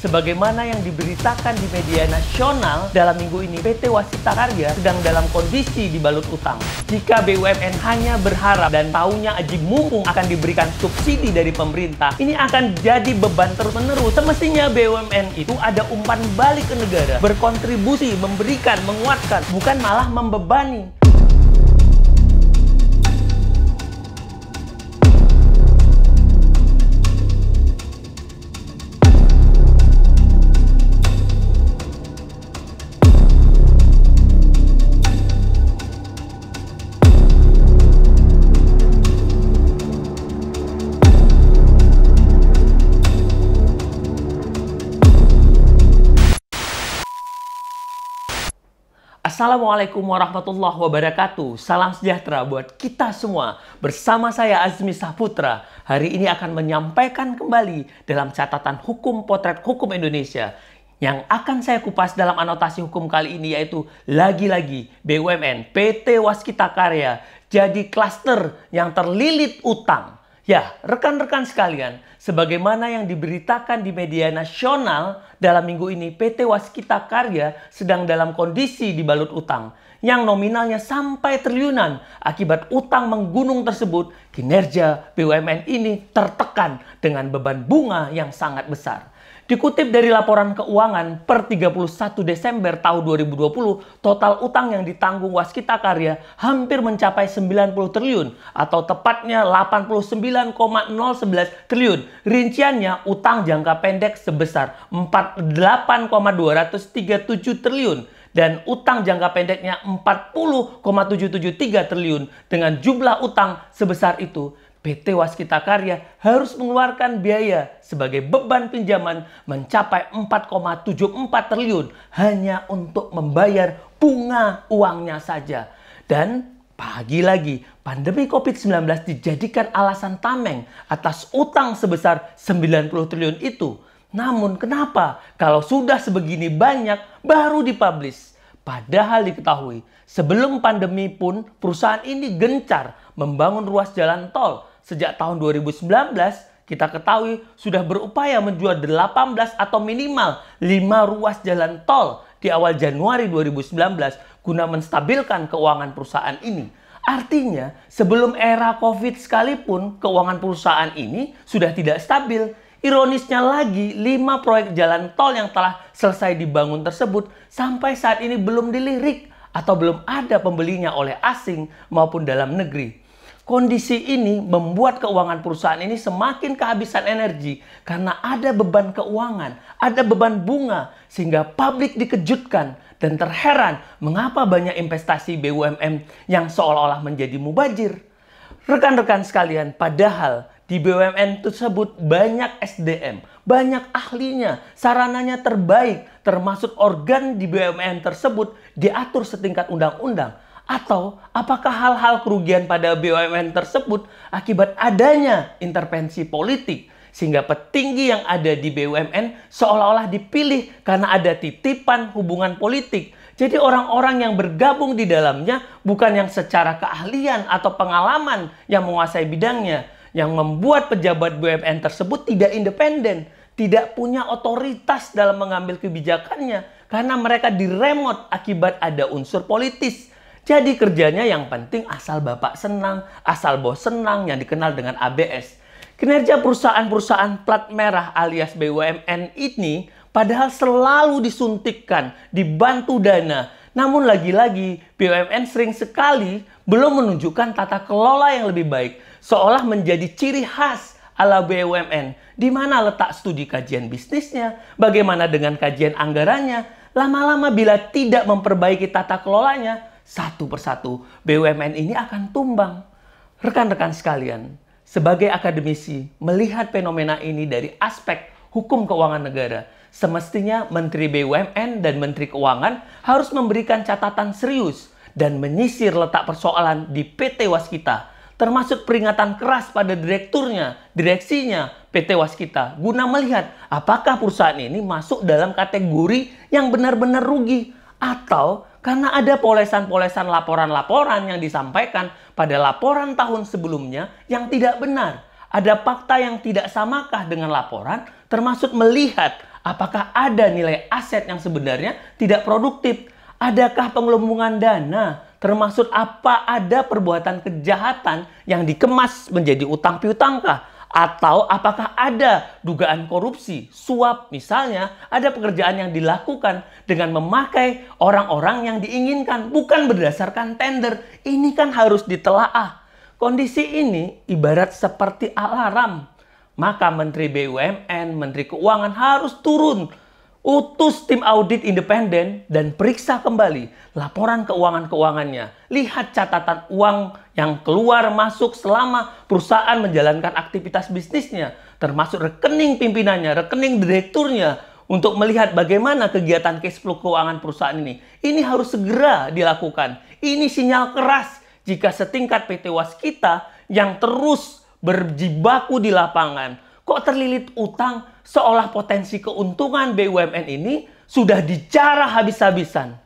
Sebagaimana yang diberitakan di media nasional dalam minggu ini, PT Waskita Karya sedang dalam kondisi dibalut utang. Jika BUMN hanya berharap dan taunya aji mumpung akan diberikan subsidi dari pemerintah, ini akan jadi beban terus-menerus. Semestinya BUMN itu ada umpan balik ke negara, berkontribusi, memberikan, menguatkan, bukan malah membebani. Assalamualaikum warahmatullahi wabarakatuh. Salam sejahtera buat kita semua. Bersama saya Azmi Saputra. Hari ini akan menyampaikan kembali dalam catatan hukum potret hukum Indonesia. Yang akan saya kupas dalam anotasi hukum kali ini yaitu lagi-lagi BUMN PT Waskita Karya jadi klaster yang terlilit utang. Ya, rekan-rekan sekalian, sebagaimana yang diberitakan di media nasional dalam minggu ini, PT Waskita Karya sedang dalam kondisi dibalut utang yang nominalnya sampai triliunan. Akibat utang menggunung tersebut, kinerja BUMN ini tertekan dengan beban bunga yang sangat besar. Dikutip dari laporan keuangan per 31 Desember tahun 2020, total utang yang ditanggung Waskita Karya hampir mencapai 90 triliun atau tepatnya 89,011 triliun. Rinciannya utang jangka pendek sebesar 48,237 triliun dan utang jangka pendeknya 40,773 triliun. Dengan jumlah utang sebesar itu, PT Waskita Karya harus mengeluarkan biaya sebagai beban pinjaman mencapai 4,74 triliun hanya untuk membayar bunga uangnya saja. Dan lagi pandemi COVID-19 dijadikan alasan tameng atas utang sebesar 90 triliun itu. Namun kenapa kalau sudah sebegini banyak baru dipublish? Padahal diketahui sebelum pandemi pun perusahaan ini gencar membangun ruas jalan tol. Sejak tahun 2019, kita ketahui sudah berupaya menjual 18 atau minimal 5 ruas jalan tol di awal Januari 2019 guna menstabilkan keuangan perusahaan ini. Artinya, sebelum era COVID sekalipun, keuangan perusahaan ini sudah tidak stabil. Ironisnya lagi, 5 proyek jalan tol yang telah selesai dibangun tersebut sampai saat ini belum dilirik atau belum ada pembelinya oleh asing maupun dalam negeri. Kondisi ini membuat keuangan perusahaan ini semakin kehabisan energi karena ada beban keuangan, ada beban bunga, sehingga publik dikejutkan dan terheran mengapa banyak investasi BUMN yang seolah-olah menjadi mubazir. Rekan-rekan sekalian, padahal di BUMN tersebut banyak SDM, banyak ahlinya, sarananya terbaik, termasuk organ di BUMN tersebut diatur setingkat undang-undang. Atau apakah hal-hal kerugian pada BUMN tersebut akibat adanya intervensi politik sehingga petinggi yang ada di BUMN seolah-olah dipilih karena ada titipan hubungan politik. Jadi orang-orang yang bergabung di dalamnya bukan yang secara keahlian atau pengalaman yang menguasai bidangnya, yang membuat pejabat BUMN tersebut tidak independen, tidak punya otoritas dalam mengambil kebijakannya karena mereka diremot akibat ada unsur politis. Jadi kerjanya yang penting asal bapak senang, asal bos senang yang dikenal dengan ABS. Kinerja perusahaan-perusahaan plat merah alias BUMN ini padahal selalu disuntikkan, dibantu dana. Namun lagi-lagi BUMN sering sekali belum menunjukkan tata kelola yang lebih baik. Seolah menjadi ciri khas ala BUMN. Di mana letak studi kajian bisnisnya, bagaimana dengan kajian anggarannya. Lama-lama bila tidak memperbaiki tata kelolanya, satu persatu BUMN ini akan tumbang. Rekan-rekan sekalian, sebagai akademisi melihat fenomena ini dari aspek hukum keuangan negara, semestinya Menteri BUMN dan Menteri Keuangan harus memberikan catatan serius dan menyisir letak persoalan di PT Waskita, termasuk peringatan keras pada direkturnya, direksinya PT Waskita, guna melihat apakah perusahaan ini masuk dalam kategori yang benar-benar rugi atau karena ada polesan-polesan laporan-laporan yang disampaikan pada laporan tahun sebelumnya yang tidak benar. Ada fakta yang tidak samakah dengan laporan, termasuk melihat Apakah ada nilai aset yang sebenarnya tidak produktif? Adakah penggelembungan dana? Termasuk apa ada perbuatan kejahatan yang dikemas menjadi utang piutangkah? Atau apakah ada dugaan korupsi, suap, misalnya ada pekerjaan yang dilakukan dengan memakai orang-orang yang diinginkan, bukan berdasarkan tender. Ini kan harus ditelaah. Kondisi ini ibarat seperti alarm. Maka Menteri BUMN, Menteri Keuangan harus turun, utus tim audit independen dan periksa kembali laporan keuangan-keuangannya. Lihat catatan uang yang keluar masuk selama perusahaan menjalankan aktivitas bisnisnya, termasuk rekening pimpinannya, rekening direkturnya, untuk melihat bagaimana kegiatan cash flow keuangan perusahaan ini. Ini harus segera dilakukan. Ini sinyal keras jika setingkat PT Waskita yang terus berjibaku di lapangan, kok terlilit utang, seolah potensi keuntungan BUMN ini sudah dijarah habis-habisan.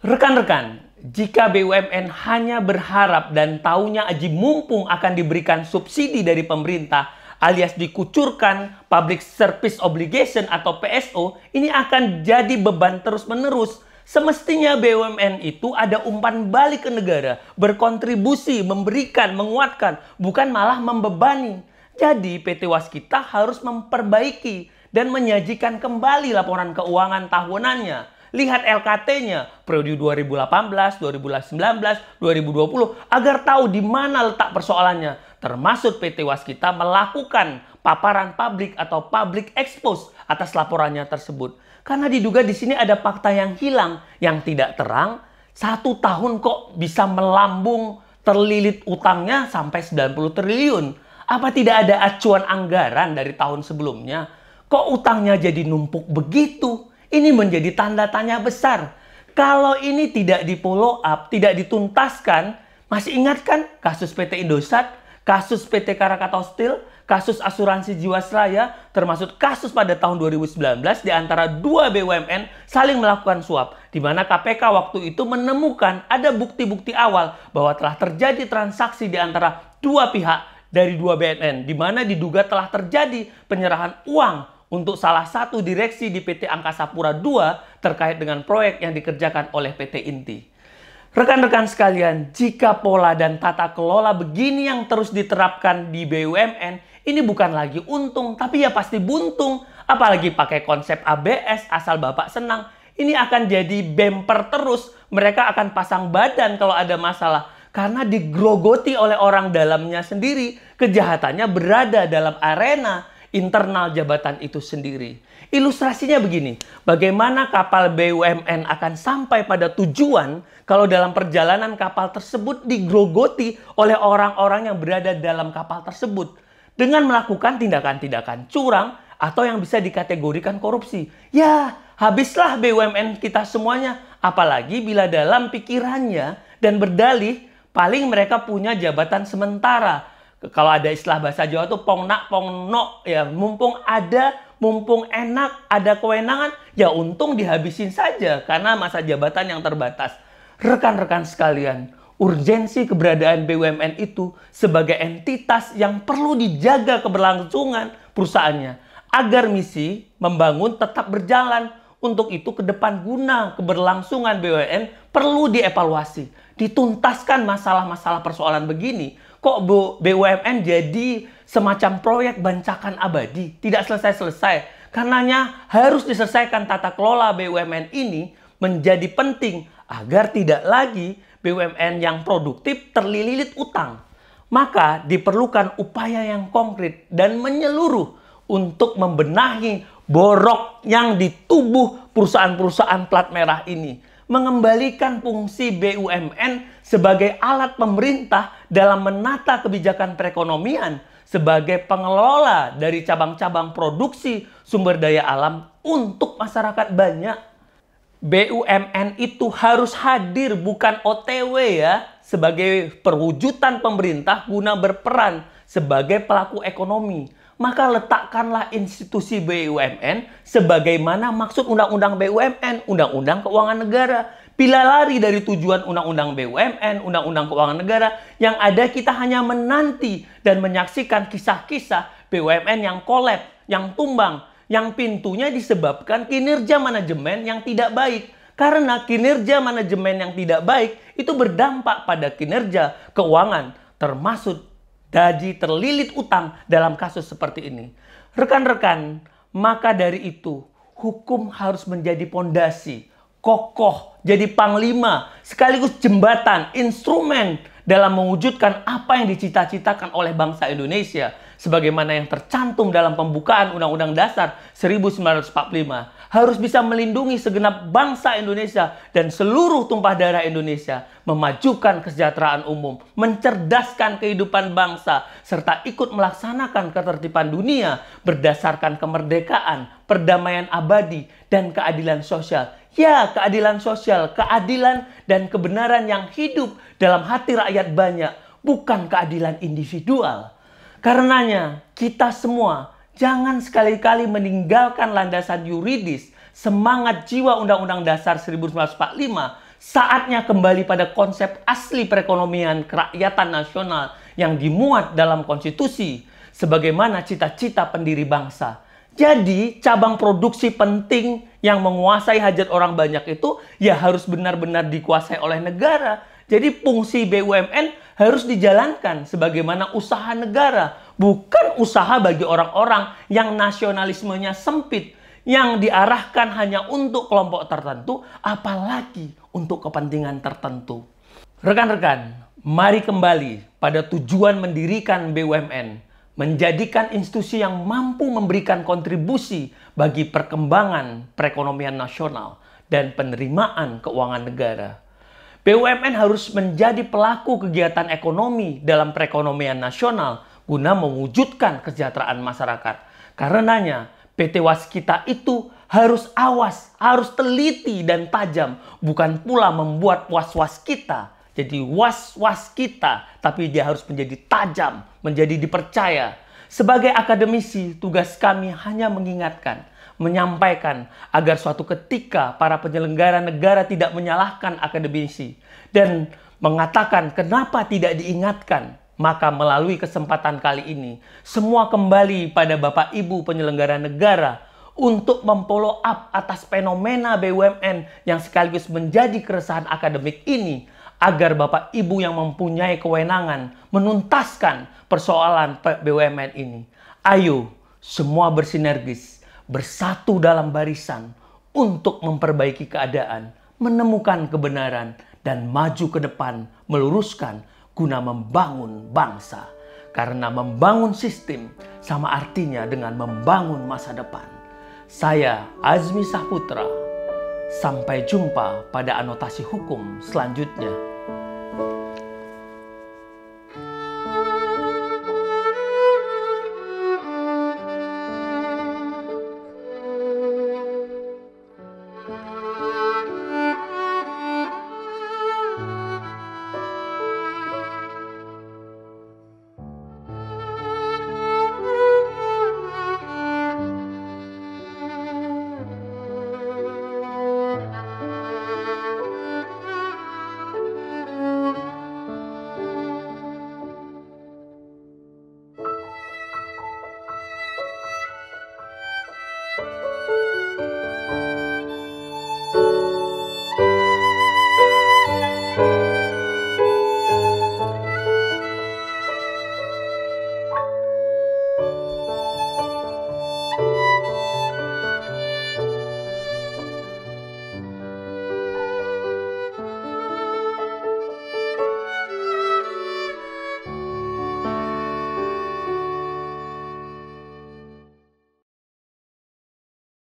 Rekan-rekan, jika BUMN hanya berharap dan taunya aji mumpung akan diberikan subsidi dari pemerintah alias dikucurkan Public Service Obligation atau PSO, ini akan jadi beban terus-menerus. Semestinya BUMN itu ada umpan balik ke negara, berkontribusi, memberikan, menguatkan, bukan malah membebani. Jadi PT Waskita harus memperbaiki dan menyajikan kembali laporan keuangan tahunannya. Lihat LKT-nya periode 2018, 2019, 2020 agar tahu di mana letak persoalannya. Termasuk PT Waskita melakukan paparan publik atau public expose atas laporannya tersebut. Karena diduga di sini ada fakta yang hilang, yang tidak terang. 1 tahun kok bisa melambung terlilit utangnya sampai 90 triliun. Apa tidak ada acuan anggaran dari tahun sebelumnya? Kok utangnya jadi numpuk begitu? Ini menjadi tanda tanya besar. Kalau ini tidak di follow up, tidak dituntaskan, masih ingat kan kasus PT Indosat, kasus PT Krakatau Steel, kasus asuransi Jiwasraya, termasuk kasus pada tahun 2019 di antara 2 BUMN saling melakukan suap, di mana KPK waktu itu menemukan ada bukti-bukti awal bahwa telah terjadi transaksi di antara 2 pihak dari 2 BUMN, di mana diduga telah terjadi penyerahan uang untuk salah satu direksi di PT Angkasa Pura II terkait dengan proyek yang dikerjakan oleh PT Inti. Rekan-rekan sekalian, jika pola dan tata kelola begini yang terus diterapkan di BUMN, ini bukan lagi untung, tapi ya pasti buntung. Apalagi pakai konsep ABS, asal Bapak senang. Ini akan jadi bemper terus. Mereka akan pasang badan kalau ada masalah. Karena digrogoti oleh orang dalamnya sendiri. Kejahatannya berada dalam arena internal jabatan itu sendiri. Ilustrasinya begini, bagaimana kapal BUMN akan sampai pada tujuan kalau dalam perjalanan kapal tersebut digrogoti oleh orang-orang yang berada dalam kapal tersebut dengan melakukan tindakan-tindakan curang atau yang bisa dikategorikan korupsi. Ya, habislah BUMN kita semuanya, apalagi bila dalam pikirannya dan berdalih paling mereka punya jabatan sementara. Kalau ada istilah bahasa Jawa tuh pongnak pongno, ya mumpung enak, ada kewenangan, ya untung dihabisin saja karena masa jabatan yang terbatas. Rekan-rekan sekalian, urgensi keberadaan BUMN itu sebagai entitas yang perlu dijaga keberlangsungan perusahaannya agar misi membangun tetap berjalan. Untuk itu ke depan guna keberlangsungan BUMN perlu dievaluasi, dituntaskan masalah-masalah persoalan begini. Kok BUMN jadi semacam proyek bancakan abadi, tidak selesai-selesai. Karenanya harus diselesaikan tata kelola BUMN ini menjadi penting agar tidak lagi BUMN yang produktif terlilit utang. Maka diperlukan upaya yang konkret dan menyeluruh untuk membenahi borok yang di tubuh perusahaan-perusahaan plat merah ini. Mengembalikan fungsi BUMN sebagai alat pemerintah dalam menata kebijakan perekonomian sebagai pengelola dari cabang-cabang produksi sumber daya alam untuk masyarakat banyak. BUMN itu harus hadir, bukan OTW ya, sebagai perwujudan pemerintah guna berperan sebagai pelaku ekonomi. Maka letakkanlah institusi BUMN sebagaimana maksud Undang-Undang BUMN, Undang-Undang Keuangan Negara. Bila lari dari tujuan Undang-Undang BUMN, Undang-Undang Keuangan Negara, yang ada kita hanya menanti dan menyaksikan kisah-kisah BUMN yang kolab, yang tumbang, yang pintunya disebabkan kinerja manajemen yang tidak baik. Karena kinerja manajemen yang tidak baik itu berdampak pada kinerja keuangan, termasuk jadi terlilit utang dalam kasus seperti ini. Rekan-rekan, maka dari itu hukum harus menjadi pondasi, kokoh, jadi panglima, sekaligus jembatan, instrumen dalam mewujudkan apa yang dicita-citakan oleh bangsa Indonesia sebagaimana yang tercantum dalam pembukaan Undang-Undang Dasar 1945, harus bisa melindungi segenap bangsa Indonesia dan seluruh tumpah darah Indonesia, memajukan kesejahteraan umum, mencerdaskan kehidupan bangsa, serta ikut melaksanakan ketertiban dunia berdasarkan kemerdekaan, perdamaian abadi, dan keadilan sosial. Ya, keadilan sosial, keadilan dan kebenaran yang hidup dalam hati rakyat banyak, bukan keadilan individual. Karenanya, kita semua jangan sekali-kali meninggalkan landasan yuridis, semangat jiwa Undang-Undang Dasar 1945, saatnya kembali pada konsep asli perekonomian kerakyatan nasional yang dimuat dalam konstitusi, sebagaimana cita-cita pendiri bangsa. Jadi, cabang produksi penting yang menguasai hajat orang banyak itu ya harus benar-benar dikuasai oleh negara. Jadi, fungsi BUMN harus dijalankan sebagaimana usaha negara, bukan usaha bagi orang-orang yang nasionalismenya sempit, yang diarahkan hanya untuk kelompok tertentu, apalagi untuk kepentingan tertentu. Rekan-rekan, mari kembali pada tujuan mendirikan BUMN, menjadikan institusi yang mampu memberikan kontribusi bagi perkembangan perekonomian nasional dan penerimaan keuangan negara. BUMN harus menjadi pelaku kegiatan ekonomi dalam perekonomian nasional guna mewujudkan kesejahteraan masyarakat. Karenanya, PT Waskita itu harus awas, harus teliti dan tajam, bukan pula membuat was-was kita jadi was-was kita, tapi dia harus menjadi tajam, menjadi dipercaya. Sebagai akademisi, tugas kami hanya mengingatkan, menyampaikan agar suatu ketika para penyelenggara negara tidak menyalahkan akademisi dan mengatakan kenapa tidak diingatkan. Maka melalui kesempatan kali ini, semua kembali pada Bapak Ibu penyelenggara negara untuk memfollow up atas fenomena BUMN yang sekaligus menjadi keresahan akademik ini, agar Bapak Ibu yang mempunyai kewenangan menuntaskan persoalan BUMN ini. Ayo, semua bersinergis, bersatu dalam barisan untuk memperbaiki keadaan, menemukan kebenaran, dan maju ke depan meluruskan guna membangun bangsa. Karena membangun sistem sama artinya dengan membangun masa depan. Saya Azmi Saputra. Sampai jumpa pada anotasi hukum selanjutnya.